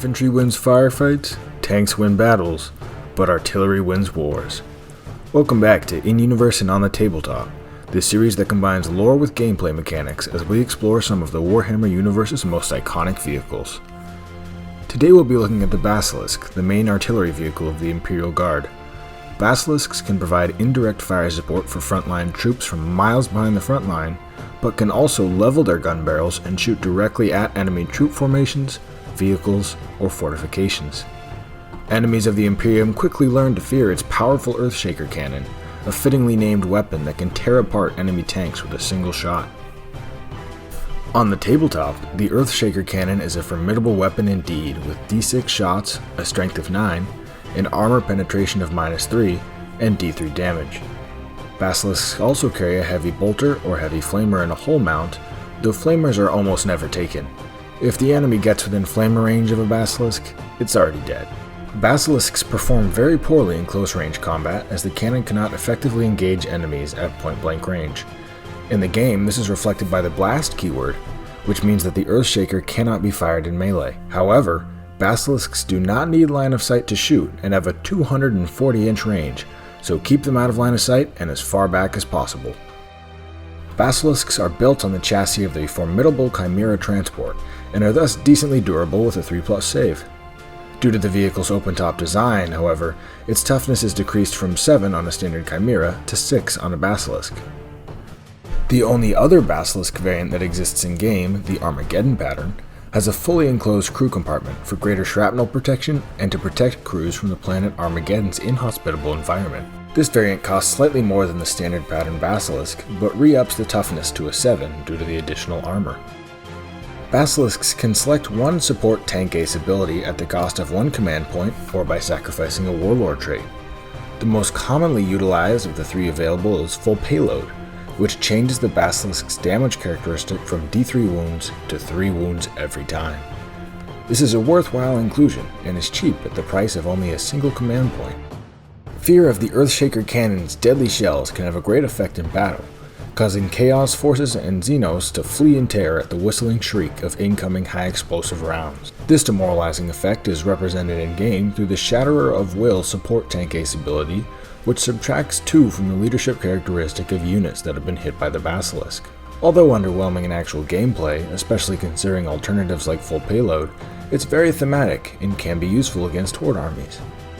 Infantry wins firefights, tanks win battles, but artillery wins wars. Welcome back to In-Universe and on the Tabletop, the series that combines lore with gameplay mechanics as we explore some of the Warhammer universe's most iconic vehicles. Today we'll be looking at the Basilisk, the main artillery vehicle of the Imperial Guard. Basilisks can provide indirect fire support for frontline troops from miles behind the front line, but can also level their gun barrels and shoot directly at enemy troop formations, vehicles, or fortifications. Enemies of the Imperium quickly learn to fear its powerful Earthshaker cannon, a fittingly named weapon that can tear apart enemy tanks with a single shot. On the tabletop, the Earthshaker cannon is a formidable weapon indeed, with D6 shots, a strength of 9, an armor penetration of -3, and D3 damage. Basilisks also carry a heavy bolter or heavy flamer in a hull mount, though flamers are almost never taken. If the enemy gets within flamer range of a Basilisk, it's already dead. Basilisks perform very poorly in close range combat as the cannon cannot effectively engage enemies at point blank range. In the game, this is reflected by the blast keyword, which means that the Earthshaker cannot be fired in melee. However, Basilisks do not need line of sight to shoot and have a 240-inch range, so keep them out of line of sight and as far back as possible. Basilisks are built on the chassis of the formidable Chimera transport, and are thus decently durable with a 3+ save. Due to the vehicle's open-top design, however, its toughness is decreased from 7 on a standard Chimera to 6 on a Basilisk. The only other Basilisk variant that exists in-game, the Armageddon pattern, has a fully enclosed crew compartment for greater shrapnel protection and to protect crews from the planet Armageddon's inhospitable environment. This variant costs slightly more than the standard pattern Basilisk, but re-ups the toughness to a 7 due to the additional armor. Basilisks can select one support tank ace ability at the cost of 1 command point or by sacrificing a warlord trait. The most commonly utilized of the 3 available is full payload, which changes the Basilisk's damage characteristic from D3 wounds to 3 wounds every time. This is a worthwhile inclusion and is cheap at the price of only a single command point. Fear of the Earthshaker cannon's deadly shells can have a great effect in battle, causing Chaos forces and Xenos to flee in terror at the whistling shriek of incoming high-explosive rounds. This demoralizing effect is represented in-game through the Shatterer of Will support tank ace ability, which subtracts 2 from the leadership characteristic of units that have been hit by the Basilisk. Although underwhelming in actual gameplay, especially considering alternatives like full payload, it's very thematic and can be useful against horde armies.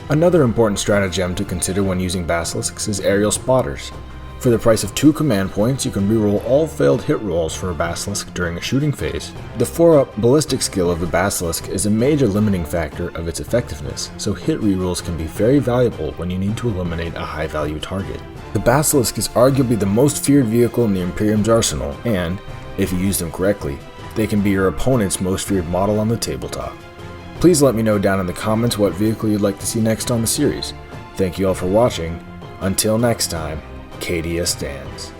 Another important stratagem to consider when using Basilisks is aerial spotters. For the price of 2 command points, you can reroll all failed hit rolls for a Basilisk during a shooting phase. The 4-up ballistic skill of the Basilisk is a major limiting factor of its effectiveness, so hit rerolls can be very valuable when you need to eliminate a high-value target. The Basilisk is arguably the most feared vehicle in the Imperium's arsenal, and, if you use them correctly, they can be your opponent's most feared model on the tabletop. Please let me know down in the comments what vehicle you'd like to see next on the series. Thank you all for watching. Until next time, Cadia stands.